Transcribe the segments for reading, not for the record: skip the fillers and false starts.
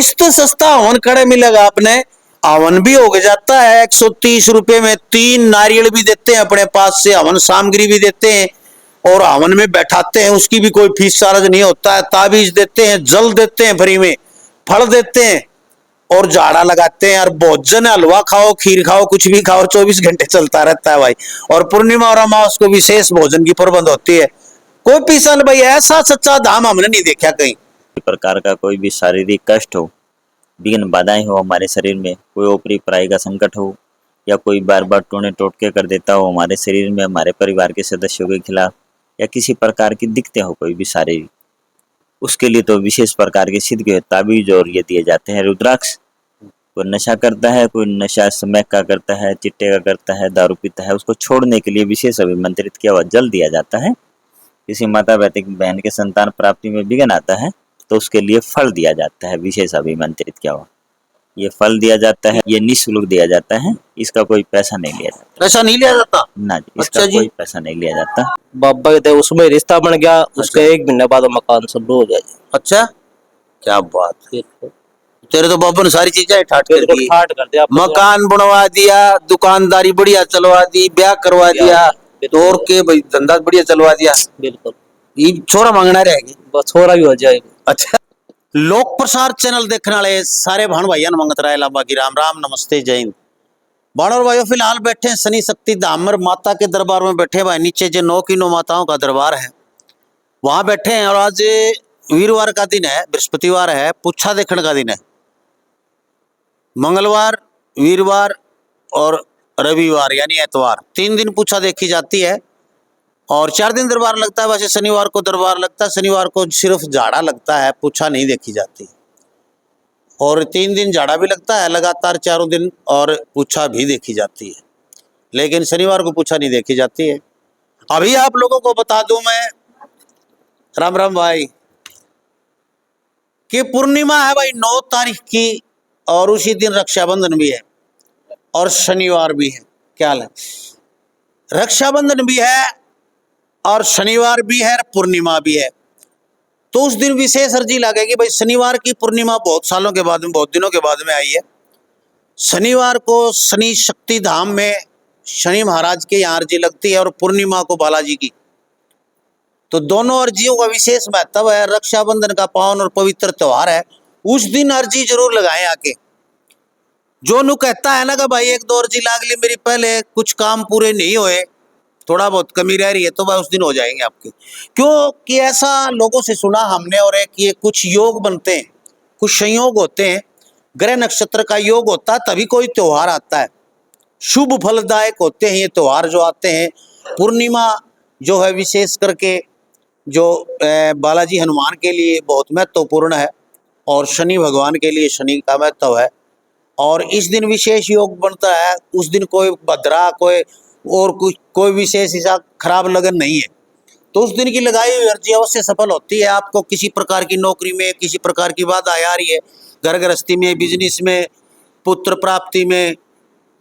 इससे सस्ता हवन खड़े मिलेगा आपने। हवन भी हो जाता है 130 रुपए में, 3 नारियल भी देते हैं अपने पास से, हवन सामग्री भी देते हैं और हवन में बैठाते हैं, उसकी भी कोई फीस चार्ज नहीं होता है। ताबीज देते हैं, जल देते हैं फ्री में, फल देते हैं और झाड़ा लगाते हैं। और भोजन हलवा खाओ, खीर खाओ, कुछ भी खाओ, 24 घंटे चलता रहता है भाई। और पूर्णिमा और अमावस को विशेष भोजन की प्रबंध होती है। कोई पीसन भाई ऐसा सच्चा धाम हमने नहीं देखा कहीं। प्रकार का कोई भी शारीरिक कष्ट हो, विघ्न बाधाएं हो हमारे शरीर में, कोई ऊपरी पराई का संकट हो या कोई बार बार टोने टोटके कर देता हो हमारे शरीर में, हमारे परिवार के सदस्यों के खिलाफ, या किसी प्रकार की दिक्कतें हो कोई भी शारीरिक, उसके लिए तो विशेष प्रकार के सिद्ध के ताबीज और ये दिए जाते हैं। रुद्राक्ष, कोई नशा करता है, कोई नशा स्मैक का करता है, चिट्टे का करता है, दारू पीता है, उसको छोड़ने के लिए विशेष अभिमंत्रित किया हुआ जल दिया जाता है। किसी माता बहन के संतान प्राप्ति में विघ्न आता है तो उसके लिए फल दिया जाता है, विशेष अभिमंत्रित किया हुआ ये फल दिया जाता है। ये निःशुल्क दिया जाता है, इसका कोई पैसा नहीं लिया जाता। पैसा नहीं लिया जाता ना जी, इसका कोई पैसा नहीं लिया जाता। बाबा कहते उसमें रिश्ता बन गया, उसके 1 महीने बाद मकान शुरू हो जाए। अच्छा, क्या बात है। तेरे तो बाबा ने सारी चीजें ठाट कर दी, कर दिया, मकान बनवा दिया, दुकानदारी बढ़िया चलवा दी, ब्याह करवा दिया, तो और के भाई धंधा बढ़िया चलवा दिया। बिल्कुल, ये छोरा मांगना रहेगी, बस छोरा भी हो जाएगा। अच्छा, लोक प्रसार चैनल देखने वाले सारे भाण भाइयों मंगत राय लाबा की राम राम, नमस्ते, जय हिंद। बाणों भाइयों फिलहाल बैठे हैं शनि शक्ति धामर माता के दरबार में बैठे भाई। नीचे जो 9 की 9 माताओं का दरबार है वहां बैठे हैं। और आज वीरवार का दिन है, बृहस्पतिवार है, पुच्छा देखने का दिन है। मंगलवार, वीरवार और रविवार यानी एतवार, 3 दिन पुच्छा देखी जाती है और 4 दिन दरबार लगता है। वैसे शनिवार को दरबार लगता है, शनिवार को सिर्फ झाड़ा लगता है, पुच्छा नहीं देखी जाती। और 3 दिन झाड़ा भी लगता है लगातार 4 दिन, और पुच्छा भी देखी जाती है, लेकिन शनिवार को पुच्छा नहीं देखी जाती है। अभी आप लोगों को बता दूं मैं, राम राम भाई, कि पूर्णिमा है भाई 9 तारीख की, और उसी दिन रक्षाबंधन भी है और शनिवार भी है। क्या हाल है? रक्षाबंधन भी है और शनिवार भी है, पूर्णिमा भी है। तो उस दिन विशेष अर्जी लगेगी भाई। शनिवार की पूर्णिमा बहुत सालों के बाद में, बहुत दिनों के बाद में आई है। शनिवार को शनि शक्ति धाम में शनि महाराज के यहाँ अर्जी लगती है और पूर्णिमा को बालाजी की। तो दोनों अर्जियों का विशेष महत्व है। रक्षाबंधन का पावन और पवित्र त्योहार है, उस दिन अर्जी जरूर लगाएं आके। जो नु कहता है ना कि भाई 1-2 अर्जी लाग ली मेरी, पहले कुछ काम पूरे नहीं हुए, थोड़ा बहुत कमी रह रही है, तो भाई उस दिन हो जाएंगे आपके। क्योंकि ऐसा लोगों से सुना हमने, और एक ये कुछ योग बनते हैं, कुछ संयोग होते हैं, ग्रह नक्षत्र का योग होता है, तभी कोई त्योहार आता है। शुभ फलदायक होते हैं ये त्योहार जो आते हैं। पूर्णिमा जो है विशेष करके जो बालाजी हनुमान के लिए बहुत महत्वपूर्ण है, और शनि भगवान के लिए शनि का महत्व है। और इस दिन विशेष योग बनता है। उस दिन कोई भद्रा, कोई और कोई विशेष ऐसा खराब लगन नहीं है। तो उस दिन की लगाई हुई अर्जी अवश्य सफल होती है। आपको किसी प्रकार की नौकरी में किसी प्रकार की बाधा आ रही है, घर गृहस्थी में, बिजनेस में, पुत्र प्राप्ति में,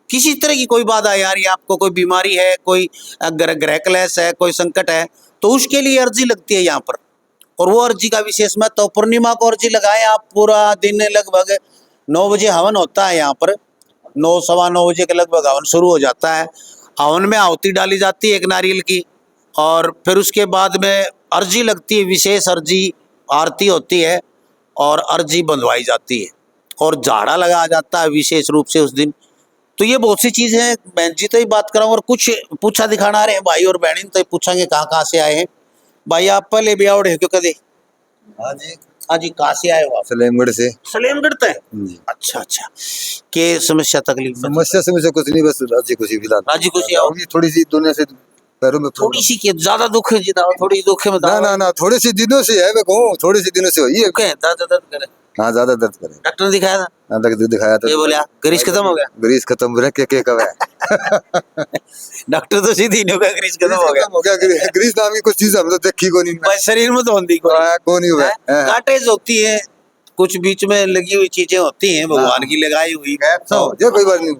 किसी तरह की कोई बाधा आ रही है, आपको कोई बीमारी है, कोई ग्रह क्लेश है, कोई संकट है, तो उसके लिए अर्जी लगती है यहाँ पर। और वो अर्जी का विशेष महत्व। पूर्णिमा को अर्जी लगाए आप, पूरा दिन लगभग 9 बजे हवन होता है यहाँ पर, 9 सवा 9 बजे के लगभग हवन शुरू हो जाता है। हवन में आहुति डाली जाती है 1 नारियल की, और फिर उसके बाद में अर्जी लगती है, विशेष अर्जी, आरती होती है और अर्जी बंधवाई जाती है और झाड़ा लगाया जाता है विशेष रूप से उस दिन। तो ये बहुत सी चीजें हैं। बहन जी तो ही बात कर रहा हूँ, और कुछ पूछा दिखाना आ रहे हैं भाई और बहन, तो पूछेंगे कहाँ से आए हैं भाई। आप पहले भी आवड़े क्यों कदे? हाँ जी, कहाँ से आए हो आप? सलेमगढ़ से। सलेमगढ़ से? अच्छा, के समस्या तकलीफ? समस्या कुछ नहीं, बस राजी खुशी फिलहाल। राजी खुशी आओ। थोड़ी सी दुनिया से पैरों में थोड़ी सी के ज्यादा दुख है, जितना थोड़ी दुख है ना, थोड़ी सी दिनों से है, मैं कहूँ थोड़ी सी दिनों से हुई है। ज्यादा दर्द करे? हाँ, ज्यादा दर्द करे। डॉक्टर ने दिखाया था? हाँ, दिखाया था। ये बोला ग्रीस खत्म हो गया? ग्रीस खत्म रह के कब है? डॉक्टर तो सीधी नहीं होगा, ग्रीस खत्म हो गया। ग्रीस नाम की कुछ चीज हम तो देखी को नहीं, शरीर में तो होती को नहीं हुआ। काटेज होती है, कुछ बीच में लगी हुई चीजें होती हैं, भगवान की लगाई हुई। कोई बात नहीं,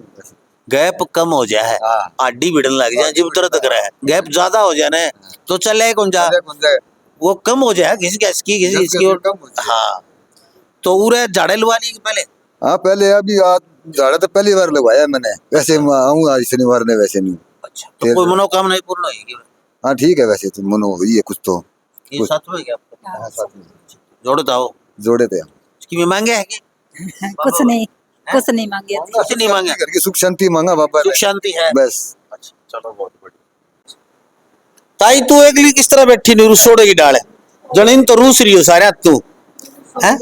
गैप कम हो जाए, हड्डी भिड़ने लग जाए, जब दर्द कर रहा है, गैप ज्यादा हो जाए ना तो चले कौन जा, वो कम हो जाए किसी की। हाँ, तो उरे झाड़े लुआ ली पहले? हाँ पहले अभी आज झाड़ा तो पहली बार लगवाया मैंने, वैसे मैं आऊंगा आज शनिवार ने, वैसे नहीं। अच्छा, तो कोई मनोकामना ही पूर्ण होगी? हाँ ठीक है, वैसे तो मनो हुई है कुछ तो। ये कुछ- साथ में क्या आपको? हाँ, साथ में जोड़ो तो जोड़े थे हम। इसकी भी मांगे है कि कुछ नहीं, कुछ नहीं मांगे थे। कुछ नहीं मांगे? घर की सुख शांति मांगा बाबा सुख ने, शांति है बस। अच्छा, चलो बहुत बढ़िया। ताई तू एकली किस तरह बैठी नहीं रुसोड़े की डाल है जनीन तो रूस रही हो सारे तू है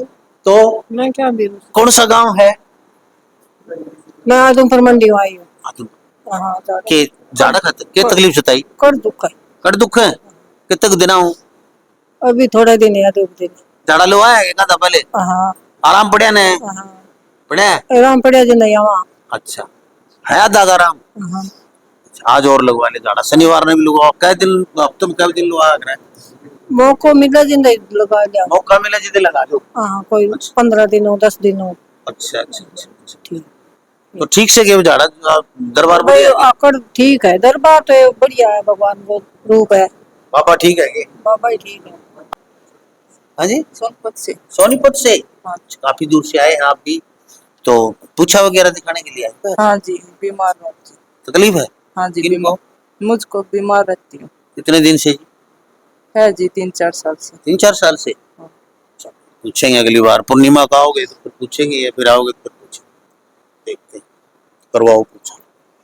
तो मैं क्या भी कौन सा गांव है? मैं आदमपुर मंडी आई हूँ। हाँ ज्यादा के झाड़ा खाते के तकलीफ सताई कर दुख है। कट दुख है कितने दिन हूँ अभी थोड़े दिन है, 2 दिन। झाड़ा लो आया एक आधा पहले हाँ आराम पड़े ने हाँ पड़े आराम पड़े जी नहीं वहाँ। अच्छा है आधा आराम हाँ आज और लगवा ले झाड़ा शनिवार ने भी लगवा कै दिन हफ्ते में कै दिन लगवा रहे मौको मिला जी नहीं लगा लिया। मौका मिला जिदे लगा दो हाँ कोई 15 दिन हो 10 दिन हो। अच्छा अच्छा अच्छा अच्छा। ठीक तो ठीक से क्यों झाड़ा दरबार भाई बढ़िया है? आकड़ ठीक है, दरबार तो बढ़िया है, भगवान वो रूप है। बाबा ठीक है कि? बाबा ही ठीक है। हाँ जी सोनपत से। सोनीपत से हाँ काफी दूर से आए हैं आप भी तो पूछा वगैरह दिखाने के लिए आए हाँ जी बीमार हूँ। तकलीफ है हाँ जी किनको? बीमार, मुझको बीमार रहती हूँ। कितने दिन से? है जी 3-4 साल से। 3-4 साल से हाँ। पूछेंगे अगली बार पूर्णिमा का आओगे तो फिर पूछेंगे या फिर आओगे तो फिर पूछेंगे देखते हैं करवाओ पूछा।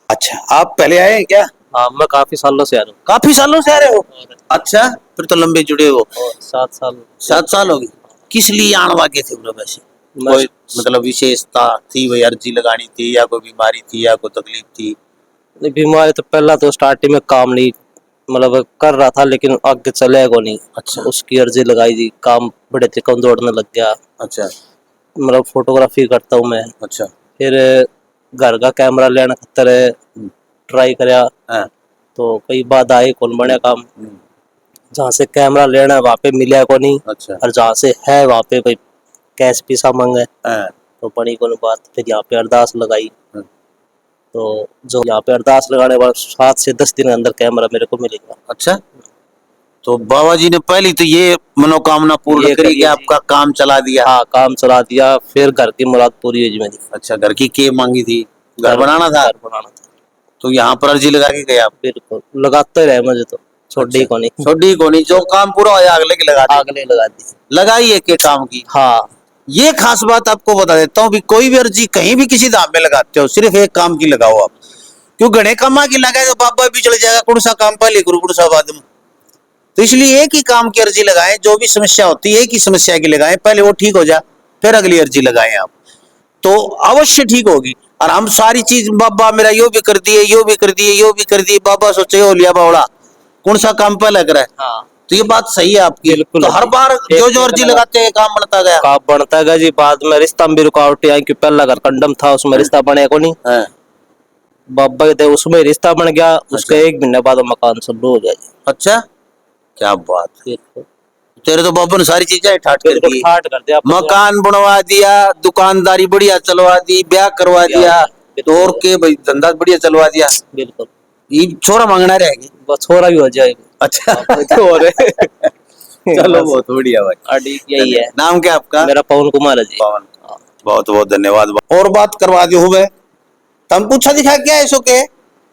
अच्छा आप पहले आए हैं क्या? हाँ मैं काफी सालों से आ रहा हूँ। काफी सालों से आ रहे हो? अच्छा फिर तो लंबे जुड़े हो। और 7 साल 7 साल हो गए। किस लिए आने वाके थे उन्हें वैसे मैं- कोई मतलब विशेषता थी भाई अर्जी लगानी थी या कोई बीमारी थी या कोई तकलीफ थी? बीमारी तो पहला तो स्टार्टिंग में काम नहीं मतलब कर रहा था, लेकिन आगे चलेगा नहीं। अच्छा उसकी अर्जी लगाई थी, काम बड़े चिकन दौड़ने लग गया। अच्छा मतलब फोटोग्राफी करता हूँ मैं। अच्छा फिर घर का कैमरा लेने खातर ट्राई करया हाँ तो कई बार आए कौन बने काम। हम्म, जहाँ से कैमरा लेना है वहाँ पे मिला को नहीं, अच्छा और जहाँ से है वहाँ पे भाई कैश पैसा मांगे हाँ तो बड़ी कोई बात। फिर यहाँ पे अरदास लगाई हाँ। तो जो यहाँ पे अरदास लगाने के बाद 7 से 10 दिन के अंदर कैमरा मेरे को मिलेगा। अच्छा तो बाबा जी ने पहली तो ये मनोकामना पूर्ण ये करी करी कि जी। आपका काम चला दिया। हाँ काम चला दिया, फिर घर की मुराद पूरी हुई जी मेरी। अच्छा घर की के मांगी थी? घर बनाना था घर बनाना था तो यहाँ पर अर्जी लगा के गए आप? बिल्कुल, लगाते रहे मुझे तो छोड़ी को नहीं। छोटी को नहीं जो काम पूरा हो जाए अगले की लगा दी। अगले लगा दी। लगाई है के काम की। हाँ ये खास बात आपको बता देता हूँ भी कोई भी अर्जी कहीं भी किसी धाम में लगाते हो सिर्फ एक काम की लगाओ आप, क्यों घने कामा की लगाए तो बाबा भी चले जाएगा कौन सा काम पहले करूँ कौन सा बाद में। तो इसलिए एक ही काम की अर्जी लगाएं, जो भी समस्या होती है एक ही समस्या की लगाएं, पहले वो ठीक हो जाए फिर अगली अर्जी लगाएं आप तो अवश्य ठीक होगी। और हम सारी चीज बाबा मेरा यो भी कर दिए यो भी कर दिए यो भी कर दिए बाबा सोचे हो लिया बावड़ा कौन सा काम पहले करा है। हाँ तो ये बात सही है आपकी। बिल्कुल तो हर बार एक जो जो अर्जी लगाते हैं काम बनता गया। काम बनता गया जी। बाद में रिश्ता में भी रुकावटें आई कि पहला घर कंडम था उसमें रिश्ता बने को नहीं। हाँ, बाबा के उसमें रिश्ता बन गया, उसके 1 महीने बाद मकान शुरू हो गया जी। अच्छा क्या बात है। बिल्कुल तेरे तो बाबा ने सारी चीजें ठाट कर बिल्कुल दी, ठाट कर दिया। मकान बनवा दिया, दुकानदारी बढ़िया चलवा दी, ब्याह करवा दिया, तो और के भाई धंधा बढ़िया चलवा दिया। बिल्कुल ये छोरा मांगना रहेगी। बस छोरा भी हो जाएगा। अच्छा और चलो बहुत बढ़िया भाई। अड़ी यही है। नाम क्या आपका? मेरा पवन कुमार है जी। पवन। बहुत बहुत धन्यवाद। और बात करवा दी हूँ मैं, तुम पूछा दिखा क्या है सो के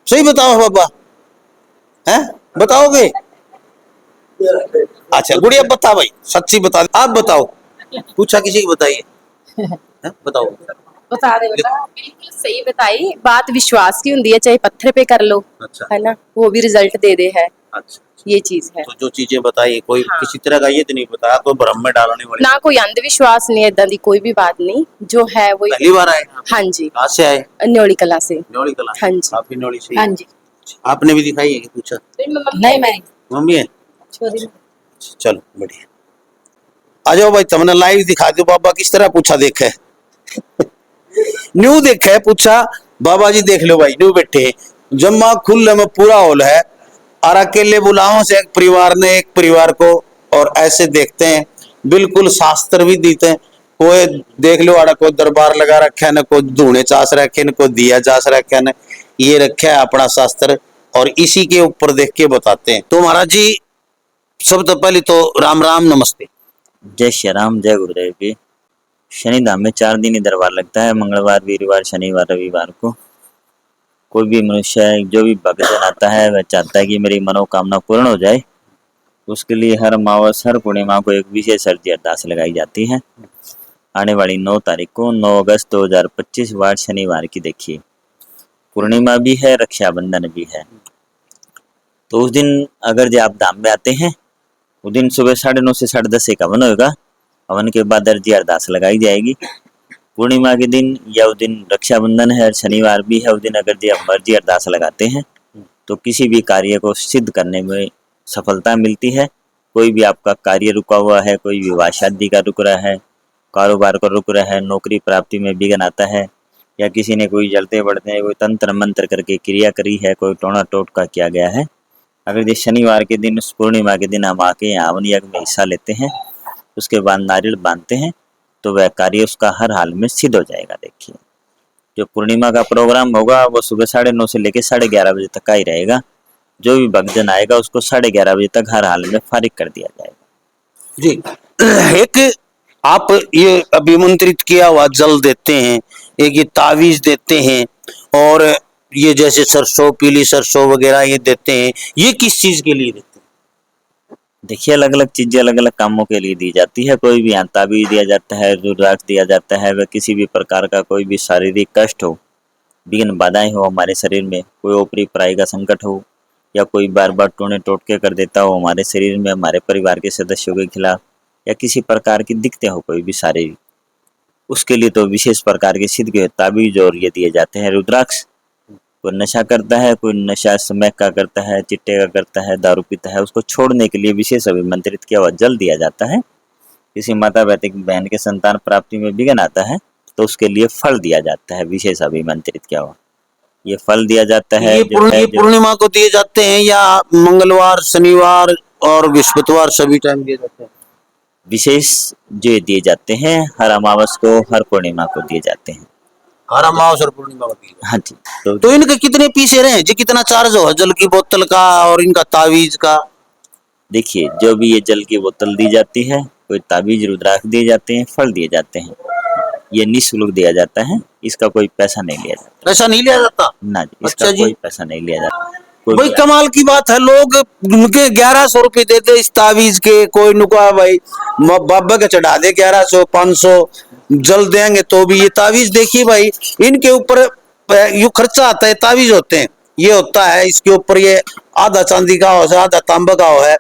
सही बताओ बाबा हैं बताओगे? अच्छा गुड़िया बता भाई सच्ची बता आप बताओ पूछा किसी की बताइए हैं? बताओ बता दे बेटा। बिल्कुल सही बताई बात, विश्वास की होती है चाहे पत्थर पे कर लो अच्छा है ना, वो भी रिजल्ट दे दे है, अच्छा ये चीज है। तो जो चीजें बताई कोई हाँ। किसी तरह का ये तो नहीं बताया कोई भ्रम में डालने वाली ना कोई अंधविश्वास नहीं, इदा दी कोई भी बात नहीं, जो है वो पहली बार आए आप? हाँ जी कहाँ से आए? न्योली कला से। न्योली कला। हाँ जी। आप भी न्योली से? हाँ जी। आपने भी दिखाई है कि पूछा? नहीं मैं मम्मी है? छोरी चलो बढ़िया आ जाओ भाई तुमने लाइव दिखा दो बाबा किस तरह पूछा देखे न्यू देखे पूछा बाबा जी देख लो भाई न्यू बैठे जम्मा खुले में पूरा हॉल है और अकेले बुलाओ से एक परिवार ने एक परिवार को और ऐसे देखते हैं बिल्कुल शास्त्र भी देते हैं। कोई देख लो आड़ा कोई दरबार लगा रखा है न कोई धूने चास रखे न कोई दिया चास रखा है न ये रखा है अपना शास्त्र और इसी के ऊपर देख के बताते हैं। तो महाराज जी सब तो पहले तो राम राम नमस्ते। जय श्री राम, जय गुरुदेव की। शनिधाम में 4 दिन ही दरबार लगता है, मंगलवार, वीरवार, शनिवार, रविवार को। कोई भी मनुष्य जो भी भक्तजन आता है वह चाहता है कि मेरी मनोकामना पूर्ण हो जाए, उसके लिए हर अमावस हर पूर्णिमा को एक विशेष अर्जी अरदास लगाई जाती है। आने वाली 9 तारीख को 9 अगस्त 2025 वार शनिवार की देखिए, पूर्णिमा भी है, रक्षाबंधन भी है। तो उस दिन अगर जो आप धाम में आते हैं, उस दिन सुबह 9:30 से 10:30 एक हवन होगा। हवन के बाद अर्जी अरदास लगाई जाएगी। पूर्णिमा के दिन या उस दिन रक्षाबंधन है और शनिवार भी है, उस दिन अगर जो आप अर्जी अरदास लगाते हैं तो किसी भी कार्य को सिद्ध करने में सफलता मिलती है। कोई भी आपका कार्य रुका हुआ है, कोई विवाह शादी का रुक रहा है, कारोबार का रुक रहा है, नौकरी प्राप्ति में विघ्न आता है, या किसी ने कोई जलते बढ़ते हैं कोई तंत्र मंत्र करके क्रिया करी है, कोई टोना टोटका किया गया है, अगर ये शनिवार के दिन उस पूर्णिमा के दिन हम आके यहाँ हवन यज्ञ में हिस्सा लेते हैं, उसके बाद नारियल बांधते हैं, तो वह कार्य उसका हर हाल में सिद्ध हो जाएगा। देखिए, जो पूर्णिमा का प्रोग्राम होगा वो सुबह 9:30 से लेकर 11:30 बजे तक का ही रहेगा। जो भी भक्तजन आएगा उसको 11:30 बजे तक हर हाल में फारिग कर दिया जाएगा। जी, एक आप ये अभिमंत्रित किया हुआ जल देते हैं, एक ये तावीज देते हैं, और ये जैसे सरसों, पीली सरसों वगैरह ये देते हैं, ये किस चीज के लिए देते हैं? देखिए, अलग अलग चीजें अलग अलग कामों के लिए दी जाती है। कोई भी यहाँ ताबीज दिया जाता है, रुद्राक्ष दिया जाता है, वह किसी भी प्रकार का कोई भी शारीरिक कष्ट हो, विघ्न बाधाएं हो हमारे शरीर में, कोई ऊपरी पराई का संकट हो, या कोई बार बार टोने टोटके कर देता हो हमारे शरीर में, हमारे परिवार के सदस्यों के खिलाफ, या किसी प्रकार की दिक्कतें हो कोई भी शारीरिक, उसके लिए तो विशेष प्रकार के सिद्ध के ताबीज और ये दिए जाते हैं। रुद्राक्ष, कोई नशा करता है, कोई नशा स्मैक का करता है, चिट्टे का करता है, दारू पीता है, उसको छोड़ने के लिए विशेष अभिमंत्रित किया हुआ जल दिया जाता है। किसी माता बहन के संतान प्राप्ति में विघ्न आता है तो उसके लिए फल दिया जाता है, विशेष अभिमंत्रित किया हुआ ये फल दिया जाता है। ये पूर्णिमा को दिए जाते हैं या मंगलवार, शनिवार और बृहस्पतिवार सभी टाइम दिए जाते हैं? विशेष जो दिए जाते हैं हर अमावस को, हर पूर्णिमा को दिए जाते हैं। हर अमावस और पूर्णिमा को दिए जाते हैं। हाँ जी। तो इनके कितने पीसे रहे जी, कितना चार्ज हो जल की बोतल का और इनका तावीज का? देखिए, जो भी ये जल की बोतल दी जाती है, कोई ताबीज रुद्राक्ष दिए जाते हैं, फल दिए जाते हैं, ये निःशुल्क दिया जाता है, इसका कोई पैसा नहीं लिया जाता। पैसा नहीं लिया जाता ना जी, इसका अच्छा जी। कोई पैसा नहीं लिया जाता। भाई कमाल की बात है, लोग उनके 1100 रुपए देते इस तावीज के, कोई नुका भाई बाबा के चढ़ा दे 1100 500 जल देंगे तो भी। ये तावीज देखिए भाई, इनके ऊपर यू खर्चा आता है, तावीज होते हैं, ये होता है इसके ऊपर, ये आधा चांदी का हो है, आधा तांबा का हो है,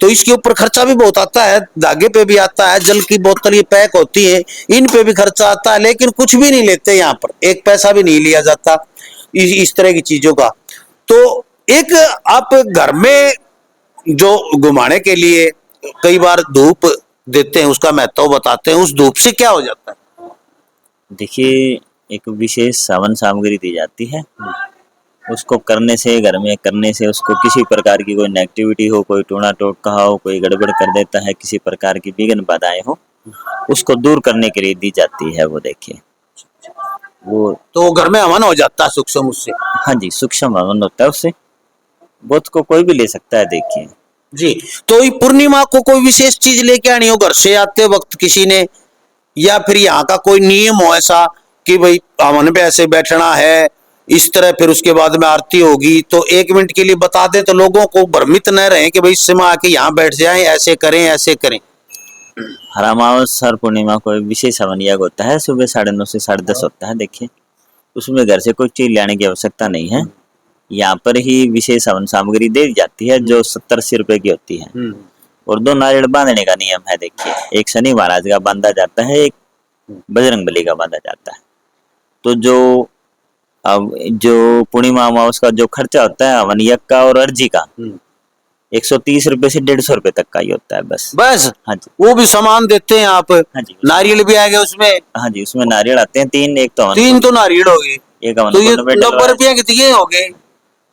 तो इसके ऊपर खर्चा भी बहुत आता है, धागे पे भी आता है, जल की बोतल ये पैक होती है, इन पे भी खर्चा आता है, लेकिन कुछ भी नहीं लेते यहाँ पर, एक पैसा भी नहीं लिया जाता इस तरह की चीजों का। तो एक आप घर में जो घुमाने के लिए कई बार धूप देते हैं, उसका महत्व बताते हैं, उस धूप से क्या हो जाता है? देखिए, एक विशेष हवन सामग्री दी जाती है, उसको करने से, घर में करने से उसको किसी प्रकार की कोई नेगेटिविटी हो, कोई टोना टोटका हो, कोई गड़बड़ कर देता है, किसी प्रकार की विघ्न बाधाएं हो, उसको दूर करने के लिए दी जाती है। वो देखिए, वो तो घर में हवन हो जाता है सूक्ष्म उससे? हाँ जी, सूक्ष्म हवन होता है उससे, बोध को कोई भी ले सकता है। देखिए जी, तो ये पूर्णिमा को कोई विशेष चीज लेके आनी हो घर से आते वक्त किसी ने, या फिर यहाँ का कोई नियम हो ऐसा कि भाई हवन पे ऐसे बैठना है इस तरह, फिर उसके बाद में आरती होगी, तो 1 मिनट के लिए बता दे तो लोगों को भ्रमित न रहे कि भाई इस समय आके यहाँ बैठ जाएं, ऐसे करें ऐसे करें। हर अमावस हर पूर्णिमा को एक विशेष हवन यज्ञ होता है, सुबह 9:30 से 10:30 होता है। देखिए, उसमें घर से कोई चीज लाने की आवश्यकता नहीं है, यहाँ पर ही विशेष हवन सामग्री दे दी जाती है जो 70-80 रुपए की होती है, और 2 नारियल बांधने का नियम है। देखिए, एक शनि महाराज का बांधा जाता है, एक बजरंगबली का बांधा जाता है। तो जो पूर्णिमा अमावस का जो खर्चा होता है हवन यज्ञ का और अर्जी का, 130 रुपए से 150 रुपए तक का ही होता है बस। हाँ जी, वो भी सामान देते हैं आप? हाँ जी, नारियल भी आएगा उसमें? हाँ जी, उसमें नारियल आते हैं 3, एक तो 3 तो नारियल हो गए, एक हवन तो ये को 90 रुपया के दिए हो गए।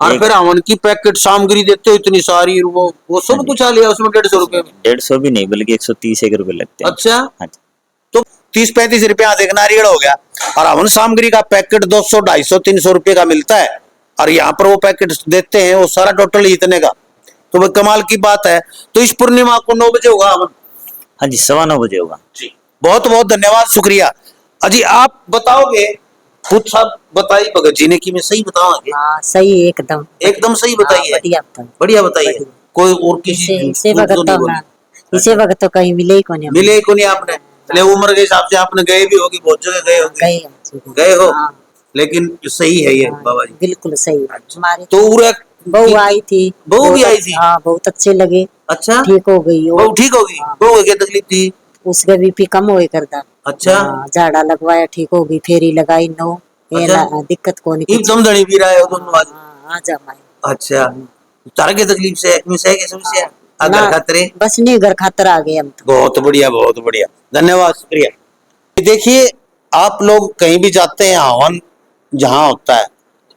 और फिर हवन की पैकेट सामग्री देते हो इतनी सारी, वो सब कुछ आ लिया उसमें 150 रुपए में? 150 भी नहीं, बल्कि 130 रुपए लगते हैं। अच्छा, हाँ जी, तो 30-35 रुपया एक नारियल हो गया, और हवन सामग्री का पैकेट 200, 250, 300 रुपए का मिलता है, और यहाँ पर वो पैकेट देते हैं वो सारा टोटल इतने का। तो वो कमाल की बात है। तो इस पूर्णिमा को 9 बजे होगा हवन? हाँ जी, 9:15 बजे होगा। जी, बहुत बहुत धन्यवाद, शुक्रिया। अजी आप बताओगे, खुद साहब बताई भगत जी ने कि मैं सही बताऊंगी? हाँ सही एकदम एकदम सही बताई है, बढ़िया बताओ। बढ़िया बताइए। बढ़िया। कोई और किसी इसे झूठ वक्त तो नहीं तो बोली? ना इसे वक्त तो कहीं मिले ही को नहीं मिले को नहीं आपने? चले उम्र के हिसाब से आपने गए भी होगी, बहुत जगह गए होगे, गए हो, हाँ, लेकिन सही है ये हाँ, बाबा जी। बिल्कुल सही है। हमारी तो उरे बहू आई थी, बहू भी बहुत आई थी? हाँ बहुत अच्छे लगे, अच्छा, ठीक हो गई बहू वो। ठीक होगी? हाँ। बहू को क्या तकलीफ थी? उसका बीपी कम होए करता। अच्छा, हाँ, झाड़ा लगवाया ठीक हो गई, फेरी लगाई नो ये अच्छा। ना दिक्कत को नहीं कुछ। एकदम दड़ी भी रहा है वो दोनों आज? हाँ, आ जा माई। अच्छा, तार की तकलीफ से में से है कि समस्या अगर ना, खतरे? बस नहीं घर खातर आ गए हम तो। बहुत बढ़िया, बहुत बढ़िया, धन्यवाद, शुक्रिया। देखिए, आप लोग कहीं भी जाते हैं, हवन जहां होता है,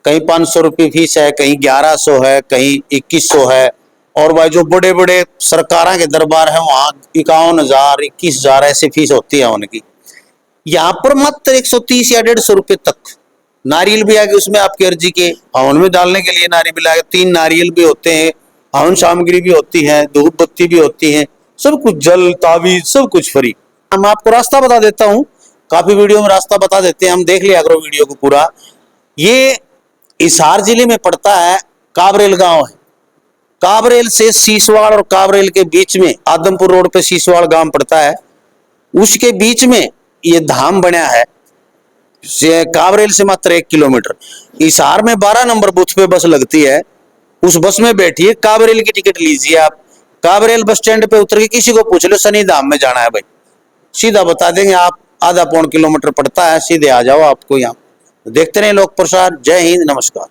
कहीं 500 रुपये फीस है, कहीं 1100 है, कहीं 2100 है, और भाई जो बड़े बड़े सरकारों के दरबार है वहां 51,000 21,000 ऐसी फीस होती है उनकी। यहाँ पर मात्र 130 या 150 रुपये तक। नारियल भी आगे उसमें आपकी अर्जी के हवन में डालने के लिए नारियल भी लागे, 3 नारियल भी होते हैं, हवन सामग्री भी होती है, धूप बत्ती भी होती है, सब कुछ, जल ताबीज सब कुछ फ्री। हम आपको रास्ता बता देता हूँ, काफी वीडियो में रास्ता बता देते हैं, हम देख लिया करो वीडियो को पूरा। ये हिसार जिले में पड़ता है, काबरेल गांव है। काबरेल से सीसवाड़ और काबरेल के बीच में आदमपुर रोड पे सीसवाड़ गांव पड़ता है, उसके बीच में ये धाम बना है। काबरेल से मात्र 1 किलोमीटर। हिसार में 12 नंबर बूथ पे बस लगती है, उस बस में बैठिए, काबरेल की टिकट लीजिए आप, काबरेल बस स्टैंड पे उतर के किसी को पूछ लो शनि धाम में जाना है भाई, सीधा बता देंगे। आप आधा पौन किलोमीटर पड़ता है, सीधे आ जाओ, आपको यहाँ देखते रहे लोक प्रसार। जय हिंद, नमस्कार।